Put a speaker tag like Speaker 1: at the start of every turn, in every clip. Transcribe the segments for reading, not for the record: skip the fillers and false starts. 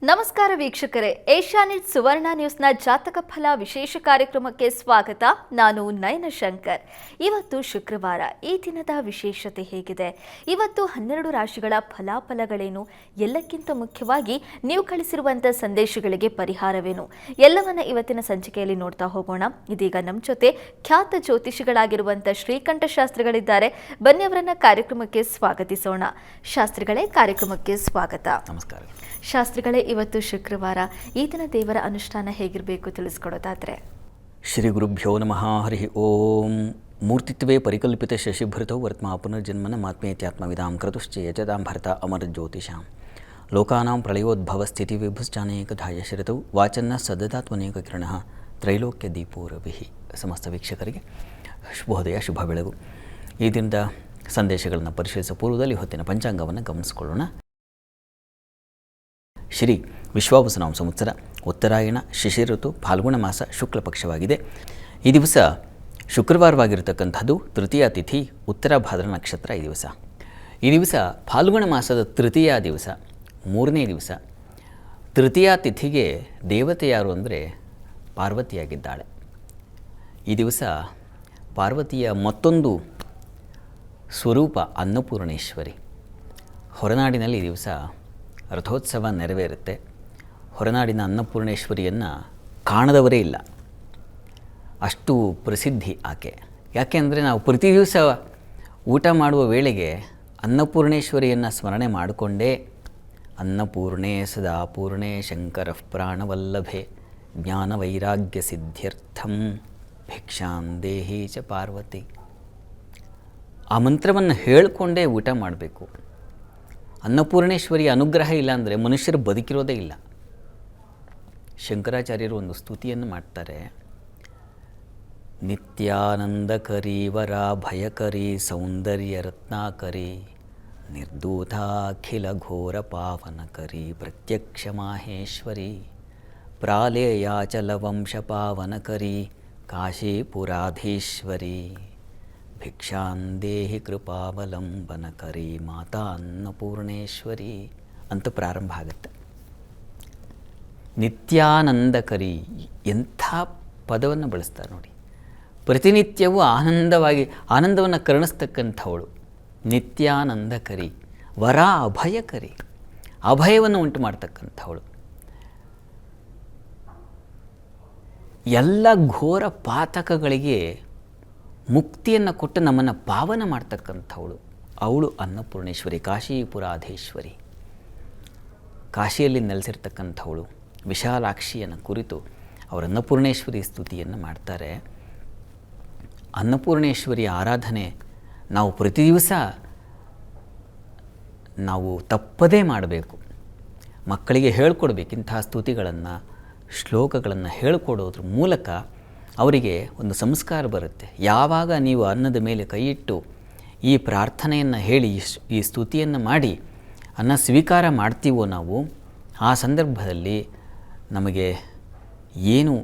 Speaker 1: ನಮಸ್ಕಾರ ವೀಕ್ಷಕರೇ, ಏಷ್ಯಾನೆಟ್ ಸುವರ್ಣ ನ್ಯೂಸ್ನ ಜಾತಕ ಫಲ ವಿಶೇಷ ಕಾರ್ಯಕ್ರಮಕ್ಕೆ ಸ್ವಾಗತ. ನಾನು ನಯನ ಶಂಕರ್. ಇವತ್ತು ಶುಕ್ರವಾರ. ಈ ದಿನದ ವಿಶೇಷತೆ ಹೇಗಿದೆ, ಇವತ್ತು 12 ರಾಶಿಗಳ ಫಲಾಫಲಗಳೇನು, ಎಲ್ಲಕ್ಕಿಂತ ಮುಖ್ಯವಾಗಿ ನೀವು ಕಳಿಸಿರುವಂಥ ಸಂದೇಶಗಳಿಗೆ ಪರಿಹಾರವೇನು, ಎಲ್ಲವನ್ನ ಇವತ್ತಿನ ಸಂಚಿಕೆಯಲ್ಲಿ ನೋಡ್ತಾ ಹೋಗೋಣ. ಇದೀಗ ನಮ್ಮ ಜೊತೆ ಖ್ಯಾತ ಜ್ಯೋತಿಷಿಗಳಾಗಿರುವಂಥ ಶ್ರೀಕಂಠ ಶಾಸ್ತ್ರಿಗಳಿದ್ದಾರೆ. ಬನ್ನಿ ಅವರನ್ನ ಕಾರ್ಯಕ್ರಮಕ್ಕೆ ಸ್ವಾಗತಿಸೋಣ. ಶಾಸ್ತ್ರಿಗಳೇ, ಕಾರ್ಯಕ್ರಮಕ್ಕೆ ಸ್ವಾಗತ.
Speaker 2: ನಮಸ್ಕಾರ
Speaker 1: ಶಾಸ್ತ್ರಿಗಳೇ, ಇವತ್ತು ಶುಕ್ರವಾರ, ಈ ದಿನ ದೇವರ ಅನುಷ್ಠಾನ ಹೇಗಿರಬೇಕು ತಿಳಿಸ್ಕೊಡೋದಾದ್ರೆ?
Speaker 2: ಶ್ರೀ ಗುರುಭ್ಯೋ ನಮಃ. ಹರಿ ಓಂ. ಮೂರ್ತಿತ್ವೇ ಪರಿಕಲ್ಪಿತ ಶಶಿಭೃತೌ ವರ್ತ್ಮಾ ಪುನರ್ಜನ್ಮನ ಮಾತ್ಮೇತ್ಯಾತ್ಮವಿದಾಂ ಕ್ರತುಶ್ಚೇಯಜದಾಂ ಭರತ ಅಮರ ಜ್ಯೋತಿಷಾಂ ಲೋಕಾನಾಂ ಪ್ರಳಯೋದ್ಭವ ಸ್ಥಿತಿ ವಿಭುಶ್ಚಾನೇಕಧಾಯ ಶರತೌ ವಾಚನ್ನ ಸದದಾತ್ಮನೇಕ ಕಿರಣಃ ತ್ರೈಲೋಕ್ಯ ದೀಪೋ ರವಿಃ. ಸಮಸ್ತ ವೀಕ್ಷಕರಿಗೆ ಶುಭೋದಯ, ಶುಭ ಬೆಳಗು. ಈ ದಿನದ ಸಂದೇಶಗಳನ್ನು ಪರಿಶೀಲಿಸುವ ಪೂರ್ವದಲ್ಲಿ ಹೊತ್ತಿನ ಪಂಚಾಂಗವನ್ನು ಗಮನಿಸಿಕೊಳ್ಳೋಣ. ಶ್ರೀ ವಿಶ್ವಾವಸುನಾಮ ಸಂವತ್ಸರ, ಉತ್ತರಾಯಣ, ಶಿಶಿರ ಋತು, ಫಾಲ್ಗುಣ ಮಾಸ, ಶುಕ್ಲ ಪಕ್ಷವಾಗಿದೆ. ಈ ದಿವಸ ಶುಕ್ರವಾರವಾಗಿರತಕ್ಕಂಥದ್ದು, ತೃತೀಯ ತಿಥಿ, ಉತ್ತರ ಭಾದ್ರ ನಕ್ಷತ್ರ. ಈ ದಿವಸ ಫಾಲ್ಗುಣ ಮಾಸದ ತೃತೀಯ ದಿವಸ, ಮೂರನೇ ದಿವಸ. ತೃತೀಯ ತಿಥಿಗೆ ದೇವತೆ ಯಾರು ಅಂದರೆ ಪಾರ್ವತಿಯಾಗಿದ್ದಾಳೆ. ಈ ದಿವಸ ಪಾರ್ವತಿಯ ಮತ್ತೊಂದು ಸ್ವರೂಪ ಅನ್ನಪೂರ್ಣೇಶ್ವರಿ. ಹೊರನಾಡಿನಲ್ಲಿ ಈ ದಿವಸ ರಥೋತ್ಸವ ನೆರವೇರುತ್ತೆ. ಹೊರನಾಡಿನ ಅನ್ನಪೂರ್ಣೇಶ್ವರಿಯನ್ನು ಕಾಣದವರೇ ಇಲ್ಲ, ಅಷ್ಟು ಪ್ರಸಿದ್ಧಿ ಆಕೆ. ಯಾಕೆ ಅಂದರೆ ನಾವು ಪ್ರತಿ ದಿವಸ ಊಟ ಮಾಡುವ ವೇಳೆಗೆ ಅನ್ನಪೂರ್ಣೇಶ್ವರಿಯನ್ನು ಸ್ಮರಣೆ ಮಾಡಿಕೊಂಡೇ ಅನ್ನಪೂರ್ಣೆ ಸದಾ ಪೂರ್ಣೆ ಶಂಕರ ಪ್ರಾಣವಲ್ಲಭೆ ಜ್ಞಾನವೈರಾಗ್ಯ ಸಿದ್ಧ್ಯರ್ಥಂ ಭಿಕ್ಷಾಂ ದೇಹಿ ಚ ಪಾರ್ವತಿ. ಆ ಮಂತ್ರವನ್ನು ಹೇಳಿಕೊಂಡೇ ಊಟ ಮಾಡಬೇಕು. ಅನ್ನಪೂರ್ಣೇಶ್ವರಿಯ ಅನುಗ್ರಹ ಇಲ್ಲ ಅಂದರೆ ಮನುಷ್ಯರು ಬದುಕಿರೋದೇ ಇಲ್ಲ. ಶಂಕರಾಚಾರ್ಯರು ಒಂದು ಸ್ತುತಿಯನ್ನು ಮಾಡ್ತಾರೆ. ನಿತ್ಯಾನಂದಕರಿ ವರ ಭಯಕರಿ ಸೌಂದರ್ಯ ರತ್ನಾಕರಿ ನಿರ್ದೂತಾಖಿಲ ಘೋರ ಪಾವನಕರಿ ಪ್ರತ್ಯಕ್ಷ ಮಾಹೇಶ್ವರಿ ಪ್ರಾಲೇಯಾಚಲ ವಂಶ ಪಾವನಕರಿ ಕಾಶೀಪುರಾಧೀಶ್ವರಿ ಭಿಕ್ಷಾಂದೇಹಿ ಕೃಪಾವಲಂಬನಕರಿ ಮಾತಾ ಅನ್ನಪೂರ್ಣೇಶ್ವರಿ ಅಂತ ಪ್ರಾರಂಭ ಆಗುತ್ತೆ. ನಿತ್ಯಾನಂದಕರಿ ಎಂಥ ಪದವನ್ನು ಬಳಸ್ತಾರೆ ನೋಡಿ. ಪ್ರತಿನಿತ್ಯವೂ ಆನಂದವನ್ನು ಕರುಣಿಸ್ತಕ್ಕಂಥವಳು ನಿತ್ಯಾನಂದಕರಿ. ವರ ಅಭಯಕರಿ, ಅಭಯವನ್ನು ಉಂಟು ಮಾಡ್ತಕ್ಕಂಥವಳು. ಎಲ್ಲ ಘೋರ ಪಾತಕಗಳಿಗೆ ಮುಕ್ತಿಯನ್ನು ಕೊಟ್ಟು ನಮ್ಮನ್ನು ಪಾವನ ಮಾಡ್ತಕ್ಕಂಥವಳು ಅವಳು ಅನ್ನಪೂರ್ಣೇಶ್ವರಿ, ಕಾಶೀಪುರಾಧೀಶ್ವರಿ. ಕಾಶಿಯಲ್ಲಿ ನೆಲೆಸಿರ್ತಕ್ಕಂಥವಳು ವಿಶಾಲಾಕ್ಷಿಯನ್ನು ಕುರಿತು ಅವರು ಅನ್ನಪೂರ್ಣೇಶ್ವರಿ ಸ್ತುತಿಯನ್ನು ಮಾಡ್ತಾರೆ. ಅನ್ನಪೂರ್ಣೇಶ್ವರಿಯ ಆರಾಧನೆ ನಾವು ಪ್ರತಿ ದಿವಸ ನಾವು ತಪ್ಪದೇ ಮಾಡಬೇಕು. ಮಕ್ಕಳಿಗೆ ಹೇಳ್ಕೊಡ್ಬೇಕು. ಇಂತಹ ಸ್ತುತಿಗಳನ್ನು, ಶ್ಲೋಕಗಳನ್ನು ಹೇಳಿಕೊಡೋದ್ರ ಮೂಲಕ ಅವರಿಗೆ ಒಂದು ಸಂಸ್ಕಾರ ಬರುತ್ತೆ. ಯಾವಾಗ ನೀವು ಅನ್ನದ ಮೇಲೆ ಕೈಯಿಟ್ಟು ಈ ಪ್ರಾರ್ಥನೆಯನ್ನು ಹೇಳಿ ಈ ಸ್ತುತಿಯನ್ನು ಮಾಡಿ ಅನ್ನ ಸ್ವೀಕಾರ ಮಾಡ್ತೀವೋ ನಾವು, ಆ ಸಂದರ್ಭದಲ್ಲಿ ನಮಗೆ ಏನು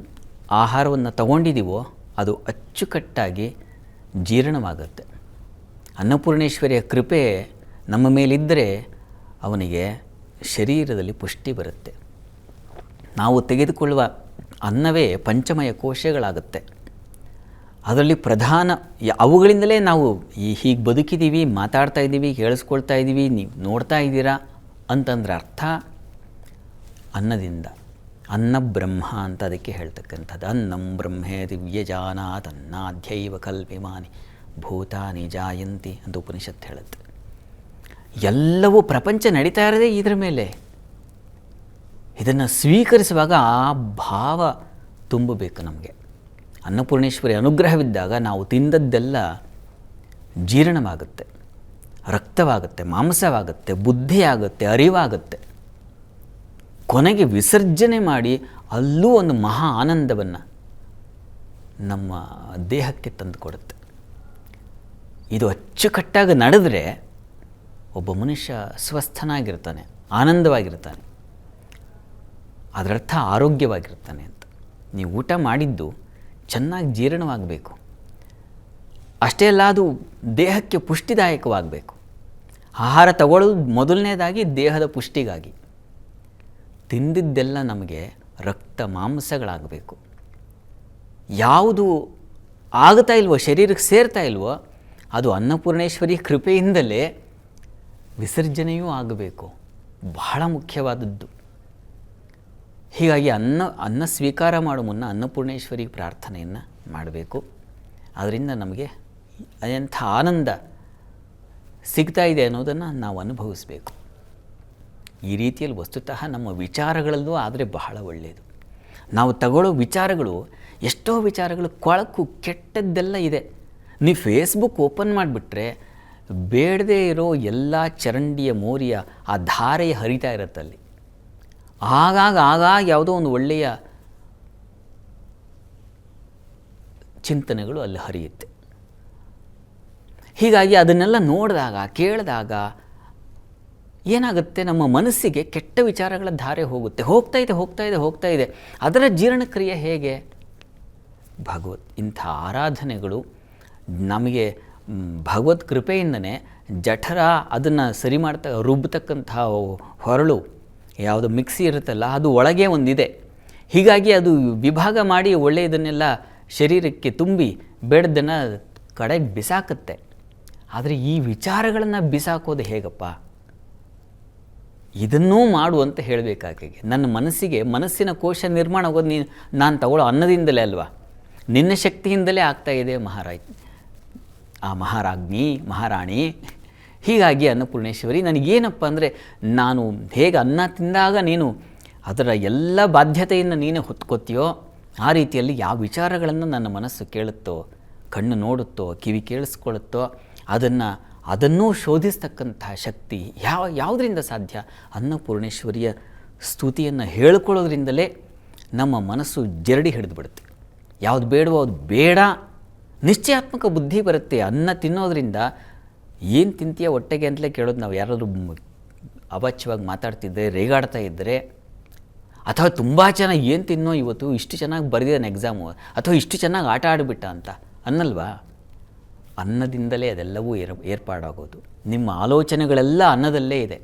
Speaker 2: ಆಹಾರವನ್ನು ತಗೊಂಡಿದ್ದೀವೋ ಅದು ಅಚ್ಚುಕಟ್ಟಾಗಿ ಜೀರ್ಣವಾಗುತ್ತೆ. ಅನ್ನಪೂರ್ಣೇಶ್ವರಿಯ ಕೃಪೆ ನಮ್ಮ ಮೇಲಿದ್ದರೆ ಅವನಿಗೆ ಶರೀರದಲ್ಲಿ ಪುಷ್ಟಿ ಬರುತ್ತೆ. ನಾವು ತೆಗೆದುಕೊಳ್ಳುವ ಅನ್ನವೇ ಪಂಚಮಯ ಕೋಶಗಳಾಗುತ್ತೆ. ಅದರಲ್ಲಿ ಪ್ರಧಾನ ಅವುಗಳಿಂದಲೇ ನಾವು ಹೀಗೆ ಬದುಕಿದ್ದೀವಿ, ಮಾತಾಡ್ತಾ ಇದ್ದೀವಿ, ಕೇಳಿಸ್ಕೊಳ್ತಾ ಇದ್ದೀವಿ, ನೀವು ನೋಡ್ತಾ ಇದ್ದೀರಾ ಅಂತಂದ್ರೆ ಅರ್ಥ ಅನ್ನದಿಂದ. ಅನ್ನ ಬ್ರಹ್ಮ ಅಂತ ಅದಕ್ಕೆ ಹೇಳ್ತಕ್ಕಂಥದ್ದು. ಅನ್ನಂ ಬ್ರಹ್ಮೇ ದಿವ್ಯಜಾನಾತ್ ಅನ್ನಾಧ್ಯೈವ ಕಲ್ಪಿಮಾನಿ ಭೂತಾನಿ ಜಾಯಂತಿ ಅಂತ ಉಪನಿಷತ್ತು ಹೇಳುತ್ತೆ. ಎಲ್ಲವೂ ಪ್ರಪಂಚ ನಡೀತಾ ಇರೋದೇ ಇದರ ಮೇಲೆ. ಇದನ್ನು ಸ್ವೀಕರಿಸುವಾಗ ಆ ಭಾವ ತುಂಬಬೇಕು ನಮಗೆ. ಅನ್ನಪೂರ್ಣೇಶ್ವರಿ ಅನುಗ್ರಹವಿದ್ದಾಗ ನಾವು ತಿಂದದ್ದೆಲ್ಲ ಜೀರ್ಣವಾಗುತ್ತೆ, ರಕ್ತವಾಗುತ್ತೆ, ಮಾಂಸವಾಗುತ್ತೆ, ಬುದ್ಧಿಯಾಗುತ್ತೆ, ಅರಿವಾಗುತ್ತೆ. ಕೊನೆಗೆ ವಿಸರ್ಜನೆ ಮಾಡಿ ಅಲ್ಲೂ ಒಂದು ಮಹಾ ಆನಂದವನ್ನು ನಮ್ಮ ದೇಹಕ್ಕೆ ತಂದುಕೊಡುತ್ತೆ. ಇದು ಅಚ್ಚುಕಟ್ಟಾಗಿ ನಡೆದರೆ ಒಬ್ಬ ಮನುಷ್ಯ ಸ್ವಸ್ಥನಾಗಿರ್ತಾನೆ, ಆನಂದವಾಗಿರ್ತಾನೆ. ಅದರರ್ಥ ಆರೋಗ್ಯವಾಗಿರ್ತಾನೆ ಅಂತ. ನೀವು ಊಟ ಮಾಡಿದ್ದು ಚೆನ್ನಾಗಿ ಜೀರ್ಣವಾಗಬೇಕು. ಅಷ್ಟೇ ಅಲ್ಲ, ಅದು ದೇಹಕ್ಕೆ ಪುಷ್ಟಿದಾಯಕವಾಗಬೇಕು. ಆಹಾರ ತಗೊಳ್ಳೋದು ಮೊದಲನೇದಾಗಿ ದೇಹದ ಪುಷ್ಟಿಗಾಗಿ. ತಿಂದಿದ್ದೆಲ್ಲ ನಮಗೆ ರಕ್ತ ಮಾಂಸಗಳಾಗಬೇಕು. ಯಾವುದು ಆಗ್ತಾ ಇಲ್ವೋ, ಶರೀರಕ್ಕೆ ಸೇರ್ತಾ ಇಲ್ವೋ, ಅದು ಅನ್ನಪೂರ್ಣೇಶ್ವರಿ ಕೃಪೆಯಿಂದಲೇ ವಿಸರ್ಜನೆಯೂ ಆಗಬೇಕು. ಬಹಳ ಮುಖ್ಯವಾದದ್ದು. ಹೀಗಾಗಿ ಅನ್ನ ಸ್ವೀಕಾರ ಮಾಡೋ ಮುನ್ನ ಅನ್ನಪೂರ್ಣೇಶ್ವರಿ ಪ್ರಾರ್ಥನೆಯನ್ನು ಮಾಡಬೇಕು. ಅದರಿಂದ ನಮಗೆ ಎಂಥ ಆನಂದ ಸಿಗ್ತಾ ಇದೆ ಅನ್ನೋದನ್ನು ನಾವು ಅನುಭವಿಸಬೇಕು. ಈ ರೀತಿಯಲ್ಲಿ ವಸ್ತುತಃ ನಮ್ಮ ವಿಚಾರಗಳಲ್ಲೂ ಆದರೆ ಬಹಳ ಒಳ್ಳೆಯದು. ನಾವು ತಗೊಳ್ಳೋ ವಿಚಾರಗಳು, ಎಷ್ಟೋ ವಿಚಾರಗಳು ಕೊಳಕು ಕೆಟ್ಟದ್ದೆಲ್ಲ ಇದೆ. ನೀವು ಫೇಸ್ಬುಕ್ ಓಪನ್ ಮಾಡಿಬಿಟ್ರೆ ಬೇಡದೇ ಇರೋ ಎಲ್ಲ ಚರಂಡಿಯ ಮೋರಿಯ ಆ ಧಾರೆಯ ಹರಿತಾ ಇರುತ್ತಲ್ಲಿ. ಆಗಾಗ ಯಾವುದೋ ಒಂದು ಒಳ್ಳೆಯ ಚಿಂತನೆಗಳು ಅಲ್ಲಿ ಹರಿಯುತ್ತೆ. ಹೀಗಾಗಿ ಅದನ್ನೆಲ್ಲ ನೋಡಿದಾಗ, ಕೇಳಿದಾಗ ಏನಾಗುತ್ತೆ, ನಮ್ಮ ಮನಸ್ಸಿಗೆ ಕೆಟ್ಟ ವಿಚಾರಗಳ ಧಾರೆ ಹೋಗ್ತಾ ಇದೆ. ಅದರ ಜೀರ್ಣಕ್ರಿಯೆ ಹೇಗೆ? ಇಂಥ ಆರಾಧನೆಗಳು ನಮಗೆ ಭಗವತ್ ಕೃಪೆಯಿಂದನೇ ಜಠರ ಅದನ್ನು ಸರಿ ರುಬ್ಬತಕ್ಕಂಥ ಹೊರಳು, ಯಾವುದು ಮಿಕ್ಸಿ ಇರುತ್ತಲ್ಲ, ಅದು ಒಳಗೆ ಒಂದಿದೆ. ಹೀಗಾಗಿ ಅದು ವಿಭಾಗ ಮಾಡಿ ಒಳ್ಳೆಯದನ್ನೆಲ್ಲ ಶರೀರಕ್ಕೆ ತುಂಬಿ ಬೇಡದನ್ನು ಕಡೆಗೆ ಬಿಸಾಕತ್ತೆ. ಆದರೆ ಈ ವಿಚಾರಗಳನ್ನು ಬಿಸಾಕೋದು ಹೇಗಪ್ಪ? ಇದನ್ನೂ ಮಾಡು ಅಂತ ಹೇಳಬೇಕಾಗಿ. ನನ್ನ ಮನಸ್ಸಿನ ಕೋಶ ನಿರ್ಮಾಣ ಆಗೋದು ನಾನು ತಗೊಳ್ಳೋ ಅನ್ನದಿಂದಲೇ ಅಲ್ವಾ, ನಿನ್ನ ಶಕ್ತಿಯಿಂದಲೇ ಆಗ್ತಾಯಿದೆ ಮಹಾರಾಣಿ. ಹೀಗಾಗಿ ಅನ್ನಪೂರ್ಣೇಶ್ವರಿ, ನನಗೇನಪ್ಪ ಅಂದರೆ, ನಾನು ಹೇಗೆ ಅನ್ನ ತಿಂದಾಗ ನೀನು ಅದರ ಎಲ್ಲ ಬಾಧ್ಯತೆಯನ್ನು ನೀನೇ ಹೊತ್ಕೋತೀಯೋ, ಆ ರೀತಿಯಲ್ಲಿ ಯಾವ ವಿಚಾರಗಳನ್ನು ನನ್ನ ಮನಸ್ಸು ಕೇಳುತ್ತೋ, ಕಣ್ಣು ನೋಡುತ್ತೋ, ಕಿವಿ ಕೇಳಿಸ್ಕೊಳ್ಳುತ್ತೋ, ಅದನ್ನೂ ಶೋಧಿಸ್ತಕ್ಕಂಥ ಶಕ್ತಿ ಯಾವುದರಿಂದ ಸಾಧ್ಯ? ಅನ್ನಪೂರ್ಣೇಶ್ವರಿಯ ಸ್ತುತಿಯನ್ನು ಹೇಳ್ಕೊಳ್ಳೋದ್ರಿಂದಲೇ ನಮ್ಮ ಮನಸ್ಸು ಜರಡಿ ಹಿಡಿದುಬಿಡುತ್ತೆ. ಯಾವುದು ಬೇಡವೋ ಅದು ಬೇಡ, ನಿಶ್ಚಯಾತ್ಮಕ ಬುದ್ಧಿ ಬರುತ್ತೆ. ಅನ್ನ ತಿನ್ನೋದ್ರಿಂದ ಏನು ತಿಂತೀಯ ಹೊಟ್ಟೆಗೆ ಅಂತಲೇ ಕೇಳೋದು. ನಾವು ಯಾರಾದರೂ ಅವಾಚ್ಯವಾಗಿ ಮಾತಾಡ್ತಿದ್ದರೆ, ರೇಗಾಡ್ತಾ ಇದ್ದರೆ, ಅಥವಾ ತುಂಬ ಚೆನ್ನಾಗಿ ಏನು ತಿನ್ನೋ ಇವತ್ತು ಇಷ್ಟು ಚೆನ್ನಾಗಿ ಬರೆದಿದ್ದಾನೆ ಎಕ್ಸಾಮು, ಅಥವಾ ಇಷ್ಟು ಚೆನ್ನಾಗಿ ಆಟ ಆಡಿಬಿಟ್ಟ ಅಂತ ಅನ್ನಲ್ವಾ? ಅನ್ನದಿಂದಲೇ ಅದೆಲ್ಲವೂ ಏರ್ಪಾಡಾಗೋದು. ನಿಮ್ಮ ಆಲೋಚನೆಗಳೆಲ್ಲ ಅನ್ನದಲ್ಲೇ ಇದೆ.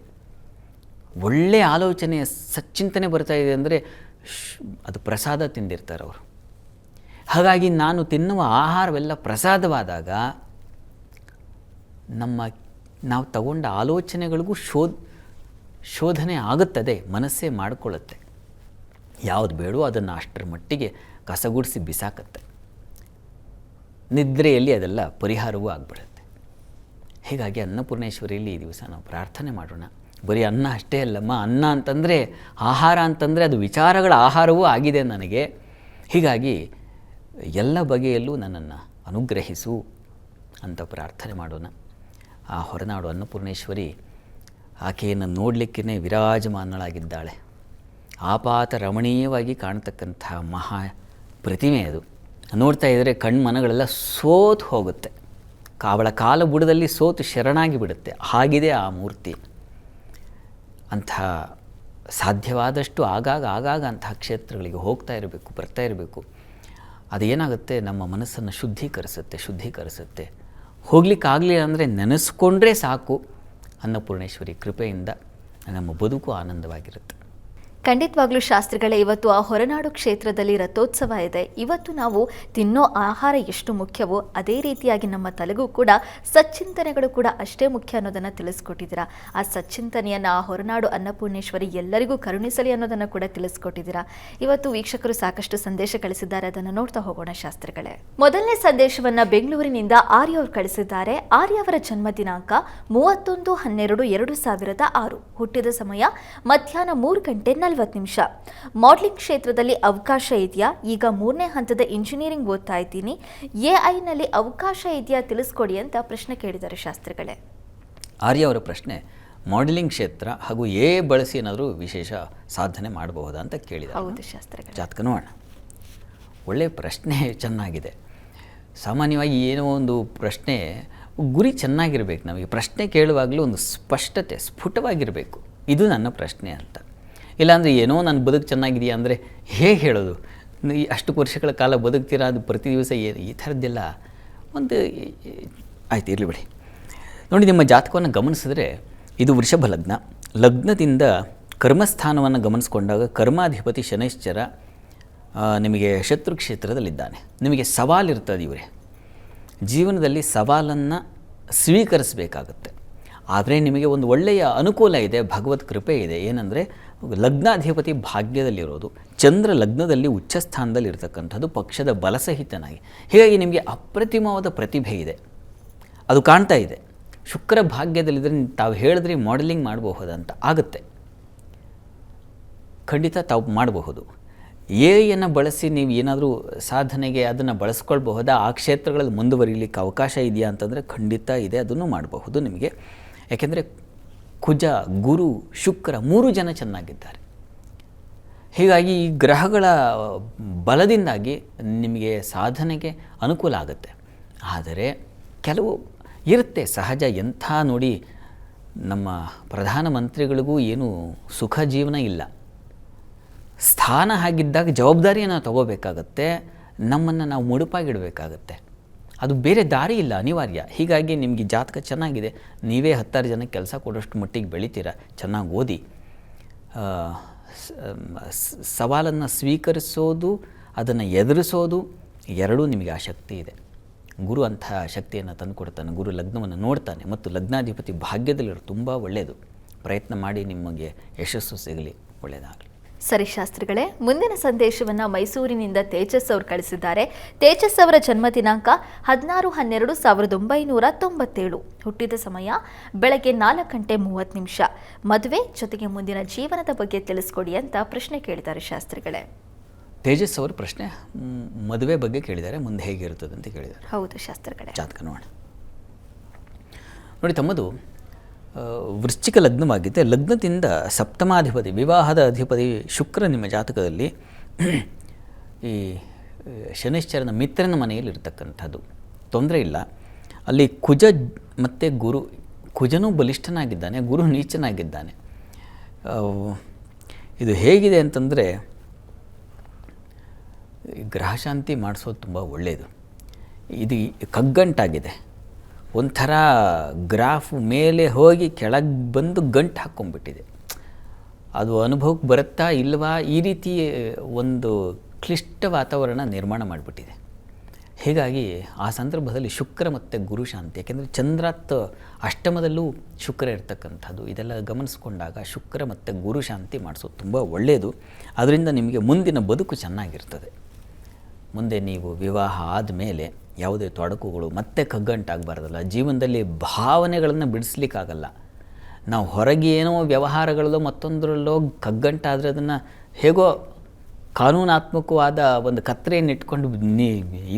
Speaker 2: ಒಳ್ಳೆಯ ಆಲೋಚನೆ, ಸಚ್ಚಿಂತನೆ ಬರ್ತಾ ಇದೆ ಅಂದರೆ ಅದು ಪ್ರಸಾದ ತಿಂದಿರ್ತಾರೆ ಅವರು. ಹಾಗಾಗಿ ನಾನು ತಿನ್ನುವ ಆಹಾರವೆಲ್ಲ ಪ್ರಸಾದವಾದಾಗ ನಾವು ತಗೊಂಡ ಆಲೋಚನೆಗಳಿಗೂ ಶೋಧನೆ ಆಗುತ್ತದೆ, ಮನಸ್ಸೇ ಮಾಡಿಕೊಳ್ಳುತ್ತೆ. ಯಾವುದು ಬೇಡೋ ಅದನ್ನು ಅಷ್ಟರ ಮಟ್ಟಿಗೆ ಕಸಗುಡಿಸಿ ಬಿಸಾಕತ್ತೆ. ನಿದ್ರೆಯಲ್ಲಿ ಅದೆಲ್ಲ ಪರಿಹಾರವೂ ಆಗಿಬಿಡುತ್ತೆ. ಹೀಗಾಗಿ ಅನ್ನಪೂರ್ಣೇಶ್ವರಿಯಲ್ಲಿ ಈ ದಿವಸ ನಾವು ಪ್ರಾರ್ಥನೆ ಮಾಡೋಣ. ಬರೀ ಅನ್ನ ಅಷ್ಟೇ ಅಲ್ಲಮ್ಮ, ಅನ್ನ ಅಂತಂದರೆ, ಆಹಾರ ಅಂತಂದರೆ ಅದು ವಿಚಾರಗಳ ಆಹಾರವೂ ಆಗಿದೆ ನನಗೆ. ಹೀಗಾಗಿ ಎಲ್ಲ ಬಗೆಯಲ್ಲೂ ನನ್ನನ್ನು ಅನುಗ್ರಹಿಸು ಅಂತ ಪ್ರಾರ್ಥನೆ ಮಾಡೋಣ. ಆ ಹೊರನಾಡು ಅನ್ನಪೂರ್ಣೇಶ್ವರಿ ಆಕೆಯನ್ನು ನೋಡಲಿಕ್ಕೇ ವಿರಾಜಮಾನಳಾಗಿದ್ದಾಳೆ. ಆಪಾತ ರಮಣೀಯವಾಗಿ ಕಾಣತಕ್ಕಂಥ ಮಹಾ ಪ್ರತಿಮೆ ಅದು. ನೋಡ್ತಾ ಇದ್ದರೆ ಕಣ್ಮನಗಳೆಲ್ಲ ಸೋತು ಹೋಗುತ್ತೆ. ಅವಳ ಕಾಲ ಬುಡದಲ್ಲಿ ಸೋತು ಶರಣಾಗಿ ಬಿಡುತ್ತೆ. ಹಾಗಿದೆ ಆ ಮೂರ್ತಿ. ಅಂಥ ಸಾಧ್ಯವಾದಷ್ಟು ಆಗಾಗ ಅಂತಹ ಕ್ಷೇತ್ರಗಳಿಗೆ ಬರ್ತಾ ಇರಬೇಕು. ಅದೇನಾಗುತ್ತೆ, ನಮ್ಮ ಮನಸ್ಸನ್ನು ಶುದ್ಧೀಕರಿಸುತ್ತೆ. ಹೋಗ್ಲಿಕ್ಕಾಗಲಿಲ್ಲ ಅಂದರೆ ನೆನೆಸ್ಕೊಂಡ್ರೆ ಸಾಕು, ಅನ್ನಪೂರ್ಣೇಶ್ವರಿ ಕೃಪೆಯಿಂದ ನಮ್ಮ ಬದುಕು ಆನಂದವಾಗಿರುತ್ತೆ.
Speaker 1: ಖಂಡಿತವಾಗ್ಲೂ ಶಾಸ್ತ್ರಿಗಳೇ, ಇವತ್ತು ಆ ಹೊರನಾಡು ಕ್ಷೇತ್ರದಲ್ಲಿ ರಥೋತ್ಸವ ಇದೆ. ಇವತ್ತು ನಾವು ತಿನ್ನೋ ಆಹಾರ ಎಷ್ಟು ಮುಖ್ಯವೋ ಅದೇ ರೀತಿಯಾಗಿ ನಮ್ಮ ತಲೆಗೂ ಕೂಡ ಸಚ್ಚಿಂತನೆಗಳು ಕೂಡ ಅಷ್ಟೇ ಮುಖ್ಯ ಅನ್ನೋದನ್ನು ತಿಳಿಸ್ಕೊಟ್ಟಿದ್ದೀರಾ. ಆ ಸಚ್ಚಿಂತನೆಯನ್ನು ಆ ಹೊರನಾಡು ಅನ್ನಪೂರ್ಣೇಶ್ವರಿ ಎಲ್ಲರಿಗೂ ಕರುಣಿಸಲಿ ಅನ್ನೋದನ್ನು ಕೂಡ ತಿಳಿಸ್ಕೊಟ್ಟಿದ್ದೀರಾ. ಇವತ್ತು ವೀಕ್ಷಕರು ಸಾಕಷ್ಟು ಸಂದೇಶ ಕಳಿಸಿದ್ದಾರೆ, ಅದನ್ನು ನೋಡ್ತಾ ಹೋಗೋಣ ಶಾಸ್ತ್ರಿಗಳೇ. ಮೊದಲನೇ ಸಂದೇಶವನ್ನು ಬೆಂಗಳೂರಿನಿಂದ ಆರ್ಯ ಅವರು ಕಳಿಸಿದ್ದಾರೆ. ಆರ್ಯ ಅವರ ಜನ್ಮ ದಿನಾಂಕ 31/12/2006. ಹುಟ್ಟಿದ ಸಮಯ ಮಧ್ಯಾಹ್ನ 3:40 ಮಾಡಲಿಂಗ್ ಕ್ಷೇತ್ರದಲ್ಲಿ ಅವಕಾಶ ಇದೆಯಾ? ಈಗ 3ನೇ ಹಂತದ ಇಂಜಿನಿಯರಿಂಗ್ ಓದ್ತಾ ಇದ್ದೀನಿ. ಎಐನಲ್ಲಿ ಅವಕಾಶ ಇದೆಯಾ ತಿಳಿಸ್ಕೊಡಿ ಅಂತ ಪ್ರಶ್ನೆ ಕೇಳಿದ್ದಾರೆ ಶಾಸ್ತ್ರಿಗಳೇ.
Speaker 2: ಆರ್ಯ ಅವರ ಪ್ರಶ್ನೆ, ಮಾಡೆಲಿಂಗ್ ಕ್ಷೇತ್ರ ಹಾಗೂ ಬಳಸಿ ಏನಾದರೂ ವಿಶೇಷ ಸಾಧನೆ ಮಾಡಬಹುದಾ ಅಂತ ಕೇಳಿದ್ದಾರೆ.
Speaker 1: ಹೌದು ಶಾಸ್ತ್ರಿಗಳೇ. ಜಾತಕ
Speaker 2: ನೋಡೋಣ. ಒಳ್ಳೆಯ ಪ್ರಶ್ನೆ, ಚೆನ್ನಾಗಿದೆ. ಸಾಮಾನ್ಯವಾಗಿ ಏನೋ ಒಂದು ಪ್ರಶ್ನೆ ಗುರಿ ಚೆನ್ನಾಗಿರಬೇಕು. ನಮಗೆ ಪ್ರಶ್ನೆ ಕೇಳುವಾಗಲೂ ಒಂದು ಸ್ಪಷ್ಟತೆ, ಸ್ಫುಟವಾಗಿರಬೇಕು. ಇದು ನನ್ನ ಪ್ರಶ್ನೆ ಅಂತ. ಇಲ್ಲಾಂದರೆ ಏನೋ ನನ್ನ ಬದುಕು ಚೆನ್ನಾಗಿದೆಯಾ ಅಂದರೆ ಹೇಗೆ ಹೇಳೋದು? ಅಷ್ಟು ವರ್ಷಗಳ ಕಾಲ ಬದುಕ್ತೀರಾ, ಅದು ಪ್ರತಿ ದಿವಸ ಈ ಥರದ್ದೆಲ್ಲ ಒಂದು ಆಯ್ತು, ಇರಲಿ ಬಿಡಿ. ನೋಡಿ, ನಿಮ್ಮ ಜಾತಕವನ್ನು ಗಮನಿಸಿದ್ರೆ ಇದು ವೃಷಭ ಲಗ್ನ. ಲಗ್ನದಿಂದ ಕರ್ಮಸ್ಥಾನವನ್ನು ಗಮನಿಸ್ಕೊಂಡಾಗ ಕರ್ಮಾಧಿಪತಿ ಶನೈಶ್ಚರ ನಿಮಗೆ ಶತ್ರು ಕ್ಷೇತ್ರದಲ್ಲಿದ್ದಾನೆ. ನಿಮಗೆ ಸವಾಲಿರ್ತದೆ ಇವರೇ, ಜೀವನದಲ್ಲಿ ಸವಾಲನ್ನು ಸ್ವೀಕರಿಸಬೇಕಾಗತ್ತೆ. ಆದರೆ ನಿಮಗೆ ಒಂದು ಒಳ್ಳೆಯ ಅನುಕೂಲ ಇದೆ, ಭಗವತ್ ಕೃಪೆ ಇದೆ. ಏನಂದರೆ ಲಗ್ನಾಧಿಪತಿ ಭಾಗ್ಯದಲ್ಲಿರೋದು, ಚಂದ್ರ ಲಗ್ನದಲ್ಲಿ ಉಚ್ಚ ಸ್ಥಾನದಲ್ಲಿ ಇರತಕ್ಕಂಥದ್ದು, ಪಕ್ಷದ ಬಲಸಹಿತನಾಗಿ. ಹೀಗಾಗಿ ನಿಮಗೆ ಅಪ್ರತಿಮವಾದ ಪ್ರತಿಭೆ ಇದೆ, ಅದು ಕಾಣ್ತಾ ಇದೆ. ಶುಕ್ರ ಭಾಗ್ಯದಲ್ಲಿದ್ದರೆ ತಾವು ಹೇಳಿದ್ರಿ ಮಾಡೆಲಿಂಗ್ ಮಾಡಬಹುದಂತ ಆಗುತ್ತೆ, ಖಂಡಿತ ತಾವು ಮಾಡಬಹುದು. ಎಯನ್ನು ಬಳಸಿ ನೀವು ಏನಾದರೂ ಸಾಧನೆಗೆ ಅದನ್ನು ಬಳಸ್ಕೊಳ್ಬಹುದಾ, ಆ ಕ್ಷೇತ್ರಗಳಲ್ಲಿ ಮುಂದುವರಿಲಿಕ್ಕೆ ಅವಕಾಶ ಇದೆಯಾ ಅಂತಂದರೆ ಖಂಡಿತ ಇದೆ, ಅದನ್ನು ಮಾಡಬಹುದು ನಿಮಗೆ. ಯಾಕೆಂದರೆ ಕುಜ, ಗುರು, ಶುಕ್ರ 3 ಜನ ಚೆನ್ನಾಗಿದ್ದಾರೆ. ಹೀಗಾಗಿ ಈ ಗ್ರಹಗಳ ಬಲದಿಂದಾಗಿ ನಿಮಗೆ ಸಾಧನೆಗೆ ಅನುಕೂಲ ಆಗುತ್ತೆ. ಆದರೆ ಕೆಲವು ಇರುತ್ತೆ ಸಹಜ. ಎಂಥ ನೋಡಿ, ನಮ್ಮ ಪ್ರಧಾನಮಂತ್ರಿಗಳಿಗೂ ಏನು ಸುಖ ಜೀವನ ಇಲ್ಲ. ಸ್ಥಾನ ಆಗಿದ್ದಾಗ ಜವಾಬ್ದಾರಿಯನ್ನು ತಗೋಬೇಕಾಗತ್ತೆ, ನಮ್ಮನ್ನು ನಾವು ಮುಡುಪಾಗಿಡಬೇಕಾಗತ್ತೆ. ಅದು ಬೇರೆ ದಾರಿ ಇಲ್ಲ, ಅನಿವಾರ್ಯ. ಹೀಗಾಗಿ ನಿಮಗೆ ಜಾತಕ ಚೆನ್ನಾಗಿದೆ, ನೀವೇ 10 ಜನಕ್ಕೆ ಕೆಲಸ ಕೊಡೋಷ್ಟು ಮಟ್ಟಿಗೆ ಬೆಳಿತೀರ. ಚೆನ್ನಾಗಿ ಓದಿ, ಸವಾಲನ್ನು ಸ್ವೀಕರಿಸೋದು, ಅದನ್ನು ಎದುರಿಸೋದು ಎರಡೂ ನಿಮಗೆ ಆ ಶಕ್ತಿ ಇದೆ. ಗುರು ಅಂಥ ಶಕ್ತಿಯನ್ನು ತಂದುಕೊಡ್ತಾನೆ. ಗುರು ಲಗ್ನವನ್ನು ನೋಡ್ತಾನೆ ಮತ್ತು ಲಗ್ನಾಧಿಪತಿ ಭಾಗ್ಯದಲ್ಲಿರೋ ತುಂಬ ಒಳ್ಳೆಯದು. ಪ್ರಯತ್ನ ಮಾಡಿ, ನಿಮಗೆ ಯಶಸ್ಸು ಸಿಗಲಿ, ಒಳ್ಳೆಯದಾಗಲಿ.
Speaker 1: ಸರಿ ಶಾಸ್ತ್ರಿಗಳೇ, ಮುಂದಿನ ಸಂದೇಶವನ್ನು ಮೈಸೂರಿನಿಂದ ತೇಜಸ್ ಅವರು ಕಳಿಸಿದ್ದಾರೆ. ತೇಜಸ್ ಅವರ ಜನ್ಮ ದಿನಾಂಕ 16/12/1997. ಹುಟ್ಟಿದ ಸಮಯ ಬೆಳಗ್ಗೆ 4:30. ಮದುವೆ ಜೊತೆಗೆ ಮುಂದಿನ ಜೀವನದ ಬಗ್ಗೆ ತಿಳಿಸ್ಕೊಡಿ ಅಂತ ಪ್ರಶ್ನೆ ಕೇಳಿದ್ದಾರೆ ಶಾಸ್ತ್ರಿಗಳೇ.
Speaker 2: ತೇಜಸ್ ಅವರು ಪ್ರಶ್ನೆ ಮದುವೆ ಬಗ್ಗೆ ಕೇಳಿದ್ದಾರೆ, ಮುಂದೆ ಹೇಗಿರ್ತದೆ ಅಂತ ಕೇಳಿದ್ದಾರೆ.
Speaker 1: ಹೌದು ಶಾಸ್ತ್ರಿಗಳೇ.
Speaker 2: ಜಾತಕ ನೋಡೋಣ. ನೋಡಿ, ತಮ್ಮದು ವೃಶ್ಚಿಕ ಲಗ್ನವಾಗಿದೆ. ಲಗ್ನದಿಂದ ಸಪ್ತಮಾಧಿಪತಿ, ವಿವಾಹದ ಅಧಿಪತಿ ಶುಕ್ರ ನಿಮ್ಮ ಜಾತಕದಲ್ಲಿ ಈ ಶನೈಶ್ಚರನ ಮಿತ್ರನ ಮನೆಯಲ್ಲಿ ಇರತಕ್ಕಂಥದ್ದು, ತೊಂದರೆ ಇಲ್ಲ. ಅಲ್ಲಿ ಕುಜ ಮತ್ತು ಗುರು, ಕುಜನೂ ಬಲಿಷ್ಠನಾಗಿದ್ದಾನೆ, ಗುರು ನೀಚನಾಗಿದ್ದಾನೆ. ಇದು ಹೇಗಿದೆ ಅಂತಂದರೆ, ಗ್ರಹಶಾಂತಿ ಮಾಡಿಸೋದು ತುಂಬ ಒಳ್ಳೆಯದು. ಇದು ಕಗ್ಗಂಟಾಗಿದೆ, ಒಂಥರ ಗ್ರಾಫ್ ಮೇಲೆ ಹೋಗಿ ಕೆಳಗೆ ಬಂದು ಗಂಟು ಹಾಕ್ಕೊಂಡ್ಬಿಟ್ಟಿದೆ. ಅದು ಅನುಭವಕ್ಕೆ ಬರುತ್ತಾ ಇಲ್ವಾ, ಈ ರೀತಿ ಒಂದು ಕ್ಲಿಷ್ಟ ವಾತಾವರಣ ನಿರ್ಮಾಣ ಮಾಡಿಬಿಟ್ಟಿದೆ. ಹೀಗಾಗಿ ಆ ಸಂದರ್ಭದಲ್ಲಿ ಶುಕ್ರ ಮತ್ತು ಗುರು ಶಾಂತಿ, ಯಾಕೆಂದರೆ ಚಂದ್ರಾತ್ ಅಷ್ಟಮದಲ್ಲೂ ಶುಕ್ರ ಇರ್ತಕ್ಕಂಥದ್ದು, ಇದೆಲ್ಲ ಗಮನಿಸ್ಕೊಂಡಾಗ ಶುಕ್ರ ಮತ್ತು ಗುರು ಶಾಂತಿ ಮಾಡಿಸೋದು ತುಂಬ ಒಳ್ಳೆಯದು. ಅದರಿಂದ ನಿಮಗೆ ಮುಂದಿನ ಬದುಕು ಚೆನ್ನಾಗಿರ್ತದೆ. ಮುಂದೆ ನೀವು ವಿವಾಹ ಆದಮೇಲೆ ಯಾವುದೇ ತೊಡಕುಗಳು ಮತ್ತೆ ಕಗ್ಗಂಟಾಗಬಾರ್ದಲ್ಲ. ಜೀವನದಲ್ಲಿ ಭಾವನೆಗಳನ್ನು ಬಿಡಿಸ್ಲಿಕ್ಕಾಗಲ್ಲ. ನಾವು ಹೊರಗೆ ಏನೋ ವ್ಯವಹಾರಗಳಲ್ಲೋ ಮತ್ತೊಂದರಲ್ಲೋ ಕಗ್ಗಂಟಾದರೆ ಅದನ್ನು ಹೇಗೋ ಕಾನೂನಾತ್ಮಕವಾದ ಒಂದು ಕತ್ತರೆಯನ್ನು ಇಟ್ಕೊಂಡು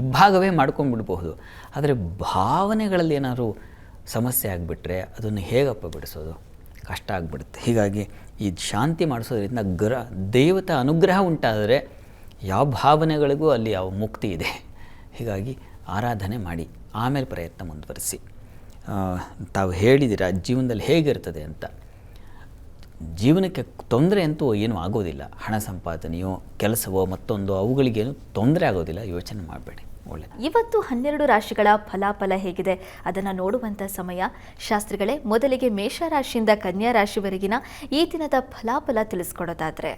Speaker 2: ಇಬ್ಬಾಗವೇ ಮಾಡ್ಕೊಂಡ್ಬಿಡ್ಬಹುದು. ಆದರೆ ಭಾವನೆಗಳಲ್ಲಿ ಏನಾದರೂ ಸಮಸ್ಯೆ ಆಗಿಬಿಟ್ರೆ ಅದನ್ನು ಹೇಗಪ್ಪ ಬಿಡಿಸೋದು, ಕಷ್ಟ ಆಗಿಬಿಡುತ್ತೆ. ಹೀಗಾಗಿ ಈ ಶಾಂತಿ ಮಾಡಿಸೋದ್ರಿಂದ ದೇವತಾ ಅನುಗ್ರಹ ಉಂಟಾದರೆ ಯಾವ ಭಾವನೆಗಳಿಗೂ ಅಲ್ಲಿ ಯಾವ ಮುಕ್ತಿ ಇದೆ. ಹೀಗಾಗಿ ಆರಾಧನೆ ಮಾಡಿ ಆಮೇಲೆ ಪ್ರಯತ್ನ ಮುಂದುವರಿಸಿ. ತಾವು ಹೇಳಿದ್ದೀರ ಜೀವನದಲ್ಲಿ ಹೇಗಿರ್ತದೆ ಅಂತ. ಜೀವನಕ್ಕೆ ತೊಂದರೆ ಅಂತೂ ಏನೂ ಆಗೋದಿಲ್ಲ. ಹಣ ಸಂಪಾದನೆಯೋ ಕೆಲಸವೋ ಮತ್ತೊಂದು ಅವುಗಳಿಗೇನು ತೊಂದರೆ ಆಗೋದಿಲ್ಲ, ಯೋಚನೆ ಮಾಡಬೇಡಿ, ಒಳ್ಳೆಯದು.
Speaker 1: ಇವತ್ತು 12 ರಾಶಿಗಳ ಫಲಾಫಲ ಹೇಗಿದೆ ಅದನ್ನು ನೋಡುವಂಥ ಸಮಯ. ಶಾಸ್ತ್ರಿಗಳೇ, ಮೊದಲಿಗೆ ಮೇಷರಾಶಿಯಿಂದ ಕನ್ಯಾ ರಾಶಿವರೆಗಿನ ಈ ದಿನದ ಫಲಾಫಲ ತಿಳಿಸ್ಕೊಡೋದಾದರೆ.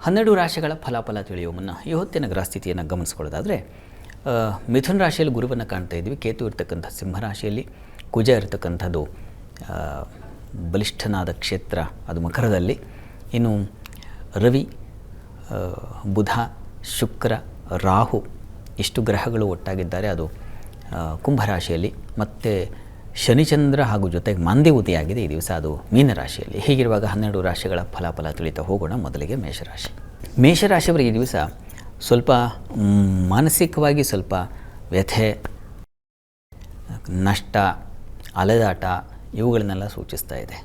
Speaker 2: 12 ರಾಶಿಗಳ ಫಲಾಫಲ ತಿಳಿಯುವ ಮುನ್ನ ಈ ಹೊತ್ತಿನ ಗ್ರಹಸ್ಥಿತಿಯನ್ನು ಗಮನಿಸ್ಕೊಳ್ಳೋದಾದರೆ, ಮಿಥುನ ರಾಶಿಯಲ್ಲಿ ಗುರುವನ್ನು ಕಾಣ್ತಾ ಇದ್ವಿ. ಕೇತು ಇರ್ತಕ್ಕಂಥ ಸಿಂಹರಾಶಿಯಲ್ಲಿ, ಕುಜ ಇರ್ತಕ್ಕಂಥದ್ದು ಬಲಿಷ್ಠನಾದ ಕ್ಷೇತ್ರ ಅದು ಮಕರದಲ್ಲಿ. ಇನ್ನು ರವಿ, ಬುಧ, ಶುಕ್ರ, ರಾಹು ಇಷ್ಟು ಗ್ರಹಗಳು ಒಟ್ಟಾಗಿದ್ದಾರೆ, ಅದು ಕುಂಭರಾಶಿಯಲ್ಲಿ. ಮತ್ತು ಶನಿಚಂದ್ರ ಹಾಗೂ ಜೊತೆಗೆ ಮಾಂದ್ಯವುತಿಯಾಗಿದೆ ಈ ದಿವಸ, ಅದು ಮೀನರಾಶಿಯಲ್ಲಿ. ಹೀಗಿರುವಾಗ 12 ರಾಶಿಗಳ ಫಲಾಫಲ ತಿಳಿತಾ ಹೋಗೋಣ. ಮೊದಲಿಗೆ ಮೇಷರಾಶಿ. ಮೇಷರಾಶಿಯವರಿಗೆ ಈ ದಿವಸ ಸ್ವಲ್ಪ ಮಾನಸಿಕವಾಗಿ ಸ್ವಲ್ಪ ವ್ಯಥೆ, ನಷ್ಟ, ಅಲೆದಾಟ ಇವುಗಳನ್ನೆಲ್ಲ ಸೂಚಿಸ್ತಾ ಇದೆ.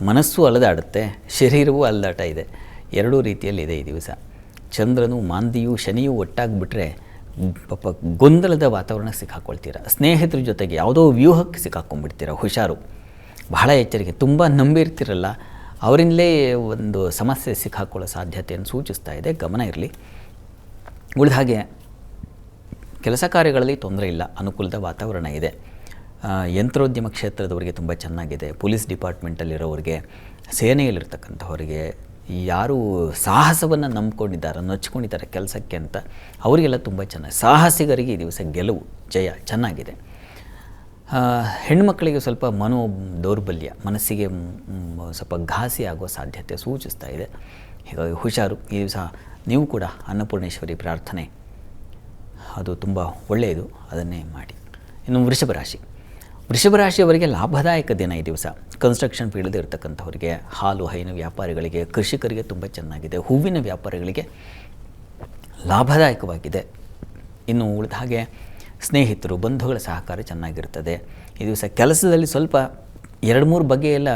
Speaker 2: ಮನಸ್ಸು ಅಲೆದಾಡುತ್ತೆ, ಶರೀರವೂ ಅಲೆದಾಟ ಇದೆ, ಎರಡೂ ರೀತಿಯಲ್ಲಿದೆ ಈ ದಿವಸ. ಚಂದ್ರನು ಮಾಂದಿಯು ಶನಿಯೂ ಒಟ್ಟಾಗಿಬಿಟ್ರೆ ಪಾಪ ಗೊಂದಲದ ವಾತಾವರಣಕ್ಕೆ ಸಿಕ್ಕಾಕೊಳ್ತೀರ. ಸ್ನೇಹಿತರ ಜೊತೆಗೆ ಯಾವುದೋ ವ್ಯೂಹಕ್ಕೆ ಸಿಕ್ಕಾಕೊಂಡ್ಬಿಡ್ತೀರ, ಹುಷಾರು, ಬಹಳ ಎಚ್ಚರಿಕೆ. ತುಂಬ ನಂಬಿರ್ತಿರಲ್ಲ, ಅವರಿಂದಲೇ ಒಂದು ಸಮಸ್ಯೆ ಸಿಕ್ಕಾಕೊಳ್ಳೋ ಸಾಧ್ಯತೆಯನ್ನು ಸೂಚಿಸ್ತಾ ಇದೆ, ಗಮನ ಇರಲಿ. ಉಳಿದ ಹಾಗೆ ಕೆಲಸ ಕಾರ್ಯಗಳಲ್ಲಿ ತೊಂದರೆ ಇಲ್ಲ, ಅನುಕೂಲದ ವಾತಾವರಣ ಇದೆ. ಯಂತ್ರೋದ್ಯಮ ಕ್ಷೇತ್ರದವರಿಗೆ ತುಂಬ ಚೆನ್ನಾಗಿದೆ. ಪೊಲೀಸ್ ಡಿಪಾರ್ಟ್ಮೆಂಟಲ್ಲಿರೋರಿಗೆ, ಸೇನೆಯಲ್ಲಿರ್ತಕ್ಕಂಥವರಿಗೆ ಯಾರು ಸಾಹಸವನ್ನು ನಂಬ್ಕೊಂಡಿದ್ದಾರೆ, ನೊಚ್ಕೊಂಡಿದ್ದಾರೆ ಕೆಲಸಕ್ಕೆ ಅಂತ ಅವರಿಗೆಲ್ಲ ತುಂಬ ಚೆನ್ನಾಗಿ, ಸಾಹಸಿಗರಿಗೆ ಈ ದಿವಸ ಗೆಲುವು, ಜಯ ಚೆನ್ನಾಗಿದೆ. ಹೆಣ್ಮಕ್ಕಳಿಗೆ ಸ್ವಲ್ಪ ಮನೋ ದೌರ್ಬಲ್ಯ, ಮನಸ್ಸಿಗೆ ಸ್ವಲ್ಪ ಘಾಸಿ ಆಗೋ ಸಾಧ್ಯತೆ ಸೂಚಿಸ್ತಾ ಇದೆ. ಹೀಗಾಗಿ ಹುಷಾರು. ಈ ದಿವಸ ನೀವು ಕೂಡ ಅನ್ನಪೂರ್ಣೇಶ್ವರಿ ಪ್ರಾರ್ಥನೆ ಅದು ತುಂಬ ಒಳ್ಳೆಯದು, ಅದನ್ನೇ ಮಾಡಿ. ಇನ್ನು ವೃಷಭ ರಾಶಿಯವರಿಗೆ ಲಾಭದಾಯಕ ದಿನ ಈ ದಿವಸ. ಕನ್ಸ್ಟ್ರಕ್ಷನ್ ಫೀಲ್ಡ್ ಇರತಕ್ಕಂಥವರಿಗೆ, ಹಾಲು ಹೈನು ವ್ಯಾಪಾರಿಗಳಿಗೆ, ಕೃಷಿಕರಿಗೆ ತುಂಬ ಚೆನ್ನಾಗಿದೆ. ಹೂವಿನ ವ್ಯಾಪಾರಿಗಳಿಗೆ ಲಾಭದಾಯಕವಾಗಿದೆ. ಇನ್ನು ಉಳಿದ ಹಾಗೆ ಸ್ನೇಹಿತರು, ಬಂಧುಗಳ ಸಹಕಾರ ಚೆನ್ನಾಗಿರ್ತದೆ ಈ ದಿವಸ. ಕೆಲಸದಲ್ಲಿ ಸ್ವಲ್ಪ 2-3 ಬಗೆಯೆಲ್ಲ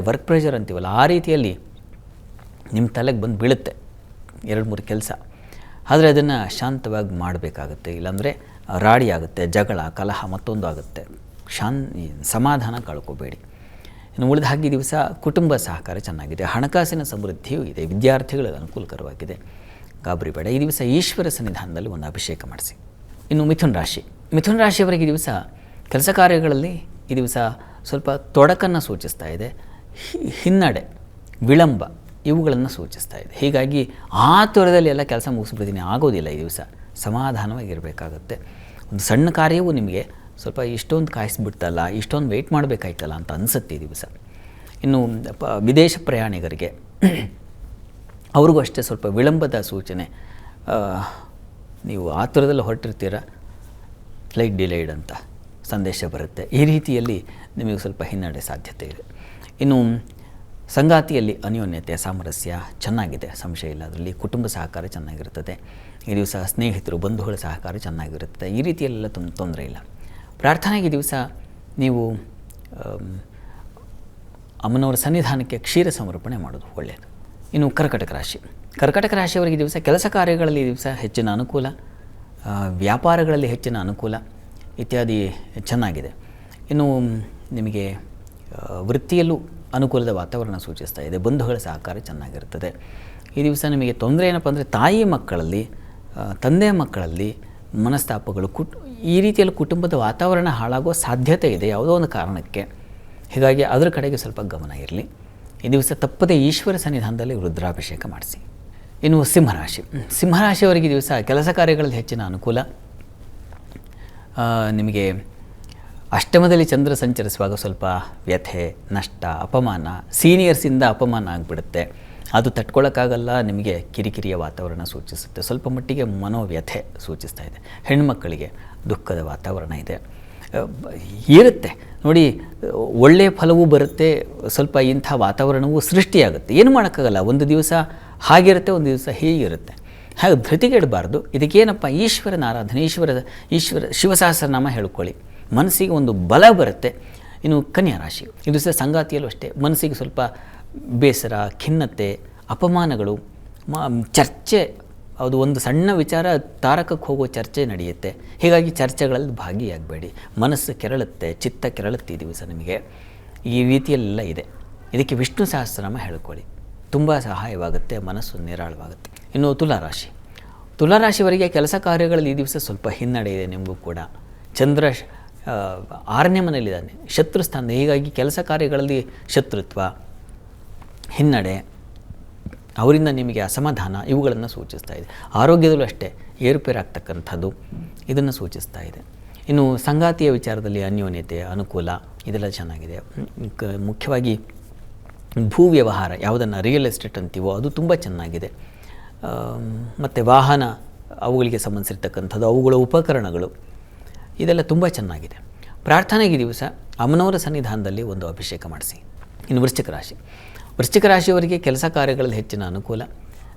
Speaker 2: ವರ್ಕ್ ಪ್ರೆಷರ್ ಅಂತೀವಲ್ಲ, ಆ ರೀತಿಯಲ್ಲಿ ನಿಮ್ಮ ತಲೆಗೆ ಬಂದು ಬೀಳುತ್ತೆ 2-3 ಕೆಲಸ. ಆದರೆ ಅದನ್ನು ಶಾಂತವಾಗಿ ಮಾಡಬೇಕಾಗುತ್ತೆ, ಇಲ್ಲಾಂದರೆ ರಾಡಿ ಆಗುತ್ತೆ, ಜಗಳ ಕಲಹ ಮತ್ತೊಂದು ಆಗುತ್ತೆ. ಸಮಾಧಾನ ಕಳ್ಕೋಬೇಡಿ. ಇನ್ನು ಉಳಿದ ಹಾಗೆ ಈ ದಿವಸ ಕುಟುಂಬ ಸಹಕಾರ ಚೆನ್ನಾಗಿದೆ. ಹಣಕಾಸಿನ ಸಮೃದ್ಧಿಯೂ ಇದೆ. ವಿದ್ಯಾರ್ಥಿಗಳಿಗೆ ಅನುಕೂಲಕರವಾಗಿದೆ, ಗಾಬರಿ ಬೇಡ. ಈ ದಿವಸ ಈಶ್ವರ ಸನ್ನಿಧಾನದಲ್ಲಿ ಒಂದು ಅಭಿಷೇಕ ಮಾಡಿಸಿ. ಇನ್ನು ಮಿಥುನ ರಾಶಿಯವರಿಗೆ ಈ ದಿವಸ ಕೆಲಸ ಕಾರ್ಯಗಳಲ್ಲಿ ಈ ದಿವಸ ಸ್ವಲ್ಪ ತೊಡಕನ್ನು ಸೂಚಿಸ್ತಾ ಇದೆ. ಹಿನ್ನಡೆ, ವಿಳಂಬ ಇವುಗಳನ್ನು ಸೂಚಿಸ್ತಾ ಇದೆ. ಹೀಗಾಗಿ ಆತುರದಲ್ಲಿ ಎಲ್ಲ ಕೆಲಸ ಮುಗಿಸ್ಬಿಡ್ತೀನಿ, ಆಗೋದಿಲ್ಲ. ಈ ದಿವಸ ಸಮಾಧಾನವಾಗಿರಬೇಕಾಗತ್ತೆ. ಒಂದು ಸಣ್ಣ ಕಾರ್ಯವೂ ನಿಮಗೆ ಸ್ವಲ್ಪ ಇಷ್ಟೊಂದು ಕಾಯಿಸ್ಬಿಡ್ತಲ್ಲ, ಇಷ್ಟೊಂದು ವೆಯ್ಟ್ ಮಾಡಬೇಕಾಯ್ತಲ್ಲ ಅಂತ ಅನಿಸುತ್ತೆ ಈ ದಿವಸ. ಇನ್ನು ವಿದೇಶ ಪ್ರಯಾಣಿಗರಿಗೆ ಅವ್ರಿಗೂ ಅಷ್ಟೇ ಸ್ವಲ್ಪ ವಿಳಂಬದ ಸೂಚನೆ. ನೀವು ಆತುರದಲ್ಲಿ ಹೊರಟಿರ್ತೀರ, ಫ್ಲೈಟ್ ಡಿಲೇಡ್ ಅಂತ ಸಂದೇಶ ಬರುತ್ತೆ. ಈ ರೀತಿಯಲ್ಲಿ ನಿಮಗೆ ಸ್ವಲ್ಪ ಹಿನ್ನಡೆ ಸಾಧ್ಯತೆ ಇದೆ. ಇನ್ನು ಸಂಗಾತಿಯಲ್ಲಿ ಅನ್ಯೋನ್ಯತೆ, ಸಾಮರಸ್ಯ ಚೆನ್ನಾಗಿದೆ, ಸಂಶಯ ಇಲ್ಲ ಅದರಲ್ಲಿ. ಕುಟುಂಬ ಸಹಕಾರ ಚೆನ್ನಾಗಿರ್ತದೆ ಈ ದಿವಸ. ಸ್ನೇಹಿತರು, ಬಂಧುಗಳ ಸಹಕಾರ ಚೆನ್ನಾಗಿರುತ್ತೆ. ಈ ರೀತಿಯಲ್ಲೆಲ್ಲ ತೊಂದರೆ ಇಲ್ಲ. ಪ್ರಾರ್ಥನೆಗೆ ಈ ದಿವಸ ನೀವು ಅಮ್ಮನವರ ಸನ್ನಿಧಾನಕ್ಕೆ ಕ್ಷೀರ ಸಮರ್ಪಣೆ ಮಾಡೋದು ಒಳ್ಳೆಯದು. ಇನ್ನು ಕರ್ಕಟಕ ರಾಶಿಯವರಿಗೆ ದಿವಸ ಕೆಲಸ ಕಾರ್ಯಗಳಲ್ಲಿ ಈ ದಿವಸ ಹೆಚ್ಚಿನ ಅನುಕೂಲ, ವ್ಯಾಪಾರಗಳಲ್ಲಿ ಹೆಚ್ಚಿನ ಅನುಕೂಲ ಇತ್ಯಾದಿ ಚೆನ್ನಾಗಿದೆ. ಇನ್ನು ನಿಮಗೆ ವೃತ್ತಿಯಲ್ಲೂ ಅನುಕೂಲದ ವಾತಾವರಣ ಸೂಚಿಸ್ತಾ ಇದೆ. ಬಂಧುಗಳ ಸಹಕಾರ ಚೆನ್ನಾಗಿರ್ತದೆ ಈ ದಿವಸ. ನಿಮಗೆ ತೊಂದರೆ ಏನಪ್ಪ ಅಂದರೆ ತಾಯಿ ಮಕ್ಕಳಲ್ಲಿ, ತಂದೆಯ ಮಕ್ಕಳಲ್ಲಿ ಮನಸ್ತಾಪಗಳು, ಈ ರೀತಿಯಲ್ಲಿ ಕುಟುಂಬದ ವಾತಾವರಣ ಹಾಳಾಗೋ ಸಾಧ್ಯತೆ ಇದೆ ಯಾವುದೋ ಒಂದು ಕಾರಣಕ್ಕೆ. ಹೀಗಾಗಿ ಅದರ ಕಡೆಗೆ ಸ್ವಲ್ಪ ಗಮನ ಇರಲಿ. ಈ ದಿವಸ ತಪ್ಪದೇ ಈಶ್ವರ ಸನ್ನಿಧಾನದಲ್ಲಿ ರುದ್ರಾಭಿಷೇಕ ಮಾಡಿಸಿ. ಇನ್ನು ಸಿಂಹರಾಶಿಯವರಿಗೆ ದಿವಸ ಕೆಲಸ ಕಾರ್ಯಗಳಲ್ಲಿ ಹೆಚ್ಚಿನ ಅನುಕೂಲ. ನಿಮಗೆ ಅಷ್ಟಮದಲ್ಲಿ ಚಂದ್ರ ಸಂಚರಿಸುವಾಗ ಸ್ವಲ್ಪ ವ್ಯಥೆ, ನಷ್ಟ, ಅಪಮಾನ, ಸೀನಿಯರ್ಸಿಂದ ಅಪಮಾನ ಆಗಿಬಿಡುತ್ತೆ. ಅದು ತಟ್ಕೊಳ್ಳೋಕ್ಕಾಗಲ್ಲ, ನಿಮಗೆ ಕಿರಿಕಿರಿಯ ವಾತಾವರಣ ಸೂಚಿಸುತ್ತೆ. ಸ್ವಲ್ಪ ಮಟ್ಟಿಗೆ ಮನೋವ್ಯಥೆ ಸೂಚಿಸ್ತಾ ಇದೆ. ಹೆಣ್ಣುಮಕ್ಕಳಿಗೆ ದುಃಖದ ವಾತಾವರಣ ಇದೆ, ಇರುತ್ತೆ ನೋಡಿ. ಒಳ್ಳೆಯ ಫಲವೂ ಬರುತ್ತೆ, ಸ್ವಲ್ಪ ಇಂಥ ವಾತಾವರಣವೂ ಸೃಷ್ಟಿಯಾಗುತ್ತೆ. ಏನು ಮಾಡೋಕ್ಕಾಗಲ್ಲ, ಒಂದು ದಿವಸ ಹಾಗಿರುತ್ತೆ, ಒಂದು ದಿವಸ ಹೀಗಿರುತ್ತೆ. ಹಾಗೆ ಧೃತಿಗೆಡಬಾರ್ದು. ಇದಕ್ಕೇನಪ್ಪ, ಈಶ್ವರನ ಆರಾಧನೆ, ಈಶ್ವರ ಶಿವಸಹಸ್ರನಾಮ ಹೇಳ್ಕೊಳ್ಳಿ, ಮನಸ್ಸಿಗೆ ಒಂದು ಬಲ ಬರುತ್ತೆ. ಇನ್ನು ಕನ್ಯಾ ರಾಶಿ ಈ ದಿವಸ ಸಂಗಾತಿಯಲ್ಲೂ ಅಷ್ಟೇ ಮನಸ್ಸಿಗೆ ಸ್ವಲ್ಪ ಬೇಸರ, ಖಿನ್ನತೆ, ಅಪಮಾನಗಳು, ಚರ್ಚೆ. ಅದು ಒಂದು ಸಣ್ಣ ವಿಚಾರ ತಾರಕಕ್ಕೆ ಹೋಗೋ ಚರ್ಚೆ ನಡೆಯುತ್ತೆ. ಹೀಗಾಗಿ ಚರ್ಚೆಗಳಲ್ಲಿ ಭಾಗಿಯಾಗಬೇಡಿ. ಮನಸ್ಸು ಕೆರಳುತ್ತೆ, ಚಿತ್ತ ಕೆರಳುತ್ತೆ ಈ ದಿವಸ ನಿಮಗೆ. ಈ ರೀತಿಯಲ್ಲೆಲ್ಲ ಇದೆ. ಇದಕ್ಕೆ ವಿಷ್ಣು ಸಹಸ್ರನಾಮ ಹೇಳ್ಕೊಳ್ಳಿ, ತುಂಬ ಸಹಾಯವಾಗುತ್ತೆ, ಮನಸ್ಸು ನಿರಾಳವಾಗುತ್ತೆ. ಇನ್ನು ತುಲಾರಾಶಿಯವರಿಗೆ ಕೆಲಸ ಕಾರ್ಯಗಳಲ್ಲಿ ಈ ದಿವಸ ಸ್ವಲ್ಪ ಹಿನ್ನಡೆ ಇದೆ. ನಿಮಗೂ ಕೂಡ ಚಂದ್ರ 6ನೇ ಮನೆಯಲ್ಲಿದ್ದಾನೆ, ಶತ್ರು ಸ್ಥಾನ. ಹೀಗಾಗಿ ಕೆಲಸ ಕಾರ್ಯಗಳಲ್ಲಿ ಶತ್ರುತ್ವ, ಹಿನ್ನಡೆ, ಅವರಿಂದ ನಿಮಗೆ ಅಸಮಾಧಾನ ಇವುಗಳನ್ನು ಸೂಚಿಸ್ತಾ ಇದೆ. ಆರೋಗ್ಯದಲ್ಲೂ ಅಷ್ಟೇ ಏರುಪೇರಾಗ್ತಕ್ಕಂಥದ್ದು ಇದನ್ನು ಸೂಚಿಸ್ತಾ ಇದೆ. ಇನ್ನು ಸಂಗಾತಿಯ ವಿಚಾರದಲ್ಲಿ ಅನ್ಯೋನ್ಯತೆ, ಅನುಕೂಲ ಇದೆಲ್ಲ ಚೆನ್ನಾಗಿದೆ. ಮುಖ್ಯವಾಗಿ ಭೂ ವ್ಯವಹಾರ, ಯಾವುದನ್ನು ರಿಯಲ್ ಎಸ್ಟೇಟ್ ಅಂತೀವೋ ಅದು ತುಂಬ ಚೆನ್ನಾಗಿದೆ. ಮತ್ತು ವಾಹನ, ಅವುಗಳಿಗೆ ಸಂಬಂಧಿಸಿರ್ತಕ್ಕಂಥದ್ದು, ಅವುಗಳ ಉಪಕರಣಗಳು ಇದೆಲ್ಲ ತುಂಬ ಚೆನ್ನಾಗಿದೆ. ಪ್ರಾರ್ಥನೆಗೆ ದಿವಸ ಅಮ್ಮನವರ ಸನ್ನಿಧಾನದಲ್ಲಿ ಒಂದು ಅಭಿಷೇಕ ಮಾಡಿಸಿ. ಇನ್ನು ವೃಶ್ಚಿಕ ರಾಶಿಯವರಿಗೆ ಕೆಲಸ ಕಾರ್ಯಗಳಲ್ಲಿ ಹೆಚ್ಚಿನ ಅನುಕೂಲ,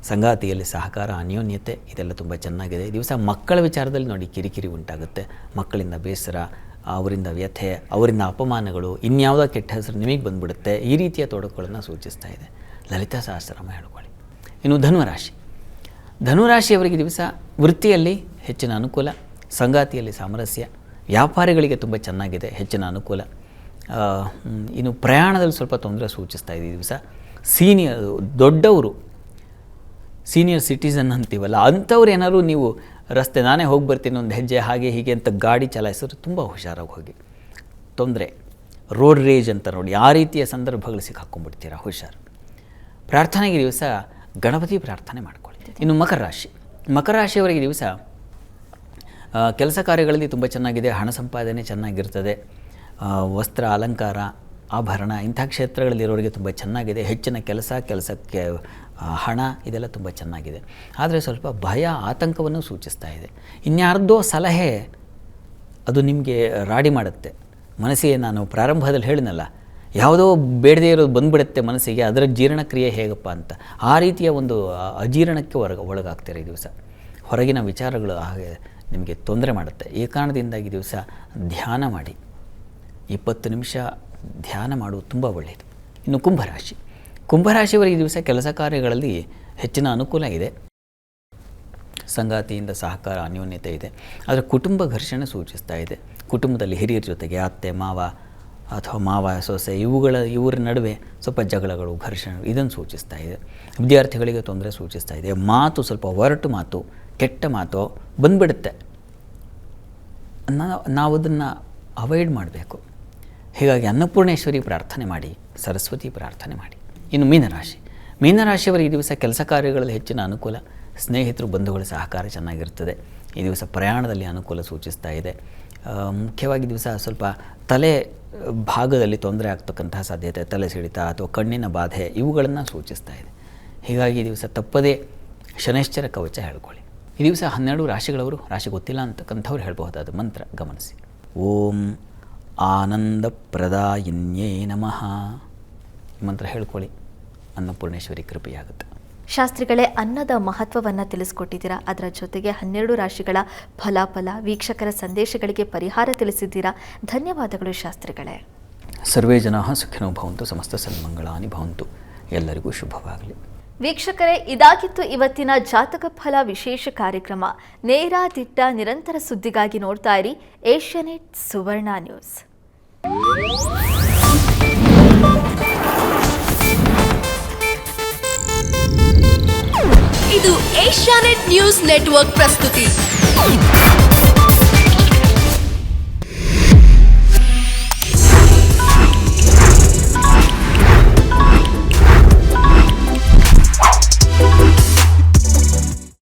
Speaker 2: ಸಂಗಾತಿಯಲ್ಲಿ ಸಹಕಾರ, ಅನ್ಯೋನ್ಯತೆ ಇದೆಲ್ಲ ತುಂಬ ಚೆನ್ನಾಗಿದೆ. ಈ ದಿವಸ ಮಕ್ಕಳ ವಿಚಾರದಲ್ಲಿ ನೋಡಿ ಕಿರಿಕಿರಿ ಉಂಟಾಗುತ್ತೆ. ಮಕ್ಕಳಿಂದ ಬೇಸರ, ಅವರಿಂದ ವ್ಯಥೆ, ಅವರಿಂದ ಅಪಮಾನಗಳು, ಇನ್ಯಾವುದೋ ಕೆಟ್ಟ ಹೆಸರು ನಿಮಗೆ ಬಂದುಬಿಡುತ್ತೆ. ಈ ರೀತಿಯ ತೊಡಕುಗಳನ್ನು ಸೂಚಿಸ್ತಾ ಇದೆ. ಲಲಿತಾ ಸಹಸ್ರನಾಮ ಹೇಳ್ಕೊಳ್ಳಿ. ಇನ್ನು ಧನುರಾಶಿಯವರಿಗೆ ದಿವಸ ವೃತ್ತಿಯಲ್ಲಿ ಹೆಚ್ಚಿನ ಅನುಕೂಲ, ಸಂಗಾತಿಯಲ್ಲಿ ಸಾಮರಸ್ಯ, ವ್ಯಾಪಾರಿಗಳಿಗೆ ತುಂಬ ಚೆನ್ನಾಗಿದೆ, ಹೆಚ್ಚಿನ ಅನುಕೂಲ. ಇನ್ನು ಪ್ರಯಾಣದಲ್ಲಿ ಸ್ವಲ್ಪ ತೊಂದರೆ ಸೂಚಿಸ್ತಾ ಇದೆ ಈ ದಿವಸ. ದೊಡ್ಡವರು, ಸೀನಿಯರ್ ಸಿಟಿಸನ್ ಅಂತೀವಲ್ಲ, ಅಂಥವ್ರು ಏನಾದ್ರು ನೀವು ರಸ್ತೆ ನಾನೇ ಹೋಗಿ ಬರ್ತೀನಿ ಒಂದು ಹೆಜ್ಜೆ ಹಾಗೆ ಹೀಗೆ ಅಂತ ಗಾಡಿ ಚಲಾಯಿಸಿದ್ರೆ ತುಂಬ ಹುಷಾರಾಗಿ ಹೋಗಿ. ತೊಂದರೆ, ರೋಡ್ ರೇಜ್ ಅಂತ ನೋಡಿ, ಆ ರೀತಿಯ ಸಂದರ್ಭಗಳು ಸಿಕ್ಕಾಕೊಂಡ್ಬಿಡ್ತೀರಾ, ಹುಷಾರು. ಪ್ರಾರ್ಥನೆಗೆ ದಿವಸ ಗಣಪತಿ ಪ್ರಾರ್ಥನೆ ಮಾಡ್ಕೊಳ್ಳಿ. ಇನ್ನು ಮಕರ ರಾಶಿಯವರಿಗೆ ದಿವಸ ಕೆಲಸ ಕಾರ್ಯಗಳಲ್ಲಿ ತುಂಬ ಚೆನ್ನಾಗಿದೆ, ಹಣ ಸಂಪಾದನೆ ಚೆನ್ನಾಗಿರ್ತದೆ, ವಸ್ತ್ರ ಅಲಂಕಾರ ಆಭರಣ ಇಂಥ ಕ್ಷೇತ್ರಗಳಲ್ಲಿರೋರಿಗೆ ತುಂಬ ಚೆನ್ನಾಗಿದೆ, ಹೆಚ್ಚಿನ ಕೆಲಸಕ್ಕೆ ಹಣ ಇದೆಲ್ಲ ತುಂಬ ಚೆನ್ನಾಗಿದೆ. ಆದರೆ ಸ್ವಲ್ಪ ಭಯ ಆತಂಕವನ್ನು ಸೂಚಿಸ್ತಾ ಇದೆ. ಇನ್ಯಾರ್ದೋ ಸಲಹೆ ಅದು ನಿಮಗೆ ರಾಡಿ ಮಾಡುತ್ತೆ ಮನಸ್ಸಿಗೆ. ನಾನು ಪ್ರಾರಂಭದಲ್ಲಿ ಹೇಳಿನಲ್ಲ, ಯಾವುದೋ ಬೇಡದೇ ಇರೋದು ಬಂದುಬಿಡುತ್ತೆ ಮನಸ್ಸಿಗೆ, ಅದರ ಜೀರ್ಣಕ್ರಿಯೆ ಹೇಗಪ್ಪ ಅಂತ. ಆ ರೀತಿಯ ಒಂದು ಅಜೀರ್ಣಕ್ಕೆ ಒಳಗಾಗ್ತಾರೆ ಈ ದಿವಸ. ಹೊರಗಿನ ವಿಚಾರಗಳು ಹಾಗೆ ನಿಮಗೆ ತೊಂದರೆ ಮಾಡುತ್ತೆ. ಈ ಕಾರಣದಿಂದಾಗಿ ದಿವಸ ಧ್ಯಾನ ಮಾಡಿ, 20 ನಿಮಿಷ ಧ್ಯಾನ ಮಾಡುವುದು ತುಂಬ ಒಳ್ಳೆಯದು. ಇನ್ನು ಕುಂಭರಾಶಿಯವರಿಗೆ ದಿವಸ ಕೆಲಸ ಕಾರ್ಯಗಳಲ್ಲಿ ಹೆಚ್ಚಿನ ಅನುಕೂಲ ಇದೆ, ಸಂಗಾತಿಯಿಂದ ಸಹಕಾರ ಅನ್ಯೋನ್ಯತೆ ಇದೆ. ಆದರೆ ಕುಟುಂಬ ಘರ್ಷಣೆ ಸೂಚಿಸ್ತಾ ಇದೆ. ಕುಟುಂಬದಲ್ಲಿ ಹಿರಿಯರ ಜೊತೆಗೆ ಅತ್ತೆ ಮಾವ ಅಥವಾ ಮಾವ ಸೊಸೆ ಇವರ ನಡುವೆ ಸ್ವಲ್ಪ ಜಗಳಗಳು, ಘರ್ಷಣೆ ಇದನ್ನು ಸೂಚಿಸ್ತಾ ಇದೆ. ವಿದ್ಯಾರ್ಥಿಗಳಿಗೆ ತೊಂದರೆ ಸೂಚಿಸ್ತಾ ಇದೆ. ಮಾತು ಸ್ವಲ್ಪ ಒರಟು ಮಾತು, ಕೆಟ್ಟ ಮಾತು ಬಂದುಬಿಡುತ್ತೆ. ನಾವು ಅದನ್ನು ಅವಾಯ್ಡ್ ಮಾಡಬೇಕು. ಹೀಗಾಗಿ ಅನ್ನಪೂರ್ಣೇಶ್ವರಿ ಪ್ರಾರ್ಥನೆ ಮಾಡಿ, ಸರಸ್ವತಿ ಪ್ರಾರ್ಥನೆ ಮಾಡಿ. ಇನ್ನು ಮೀನರಾಶಿಯವರಿಗೆ ಈ ದಿವಸ ಕೆಲಸ ಕಾರ್ಯಗಳಲ್ಲಿ ಹೆಚ್ಚಿನ ಅನುಕೂಲ, ಸ್ನೇಹಿತರು ಬಂಧುಗಳ ಸಹಕಾರ ಚೆನ್ನಾಗಿರ್ತದೆ. ಈ ದಿವಸ ಪ್ರಯಾಣದಲ್ಲಿ ಅನುಕೂಲ ಸೂಚಿಸ್ತಾ ಇದೆ. ಮುಖ್ಯವಾಗಿ ದಿವಸ ಸ್ವಲ್ಪ ತಲೆ ಭಾಗದಲ್ಲಿ ತೊಂದರೆ ಆಗ್ತಕ್ಕಂತಹ ಸಾಧ್ಯತೆ, ತಲೆ ಸಿಡಿತ ಅಥವಾ ಕಣ್ಣಿನ ಬಾಧೆ ಇವುಗಳನ್ನು ಸೂಚಿಸ್ತಾ ಇದೆ. ಹೀಗಾಗಿ ಈ ದಿವಸ ತಪ್ಪದೇ ಶನೈಶ್ಚರ ಕವಚ ಹೇಳ್ಕೊಳ್ಳಿ. ಈ ದಿವಸ 12 ರಾಶಿಗಳವರು, ರಾಶಿ ಗೊತ್ತಿಲ್ಲ ಅಂತಕ್ಕಂಥವ್ರು ಹೇಳ್ಬಹುದಾದ ಮಂತ್ರ ಗಮನಿಸಿ. ಓಂ ಆನಂದಪ್ರದಾಯಿನ್ಯೇ ನಮಃ ಈ ಮಂತ್ರ ಹೇಳ್ಕೊಳ್ಳಿ, ಅನ್ನಪೂರ್ಣೇಶ್ವರಿ ಕೃಪೆಯಾಗುತ್ತೆ.
Speaker 1: ಶಾಸ್ತ್ರಿಗಳೇ, ಅನ್ನದ ಮಹತ್ವವನ್ನು ತಿಳಿಸ್ಕೊಟ್ಟಿದ್ದೀರಾ. ಅದರ ಜೊತೆಗೆ 12 ರಾಶಿಗಳ ಫಲಾಫಲ, ವೀಕ್ಷಕರ ಸಂದೇಶಗಳಿಗೆ ಪರಿಹಾರ ತಿಳಿಸಿದ್ದೀರಾ. ಧನ್ಯವಾದಗಳು ಶಾಸ್ತ್ರಿಗಳೇ.
Speaker 2: ಸರ್ವೇ ಜನಾಃ ಸುಖಿನೋ ಭವಂತು, ಸಮಸ್ತ ಸನ್ಮಂಗಳಾನಿ ಭವಂತು. ಎಲ್ಲರಿಗೂ ಶುಭವಾಗಲಿ.
Speaker 1: ವೀಕ್ಷಕರೇ, ಇದಾಗಿತ್ತು ಇವತ್ತಿನ ಜಾತಕ ಫಲ ವಿಶೇಷ ಕಾರ್ಯಕ್ರಮ. ನೇರ ದಿಟ್ಟ ನಿರಂತರ ಸುದ್ದಿಗಾಗಿ ನೋಡ್ತಾ ಇರಿ ಏಷ್ಯಾನೆಟ್ ಸುವರ್ಣ ನ್ಯೂಸ್.
Speaker 3: ಇದು ಏಷ್ಯಾನೆಟ್ ನ್ಯೂಸ್ ನೆಟ್ವರ್ಕ್ ಪ್ರಸ್ತುತಿ.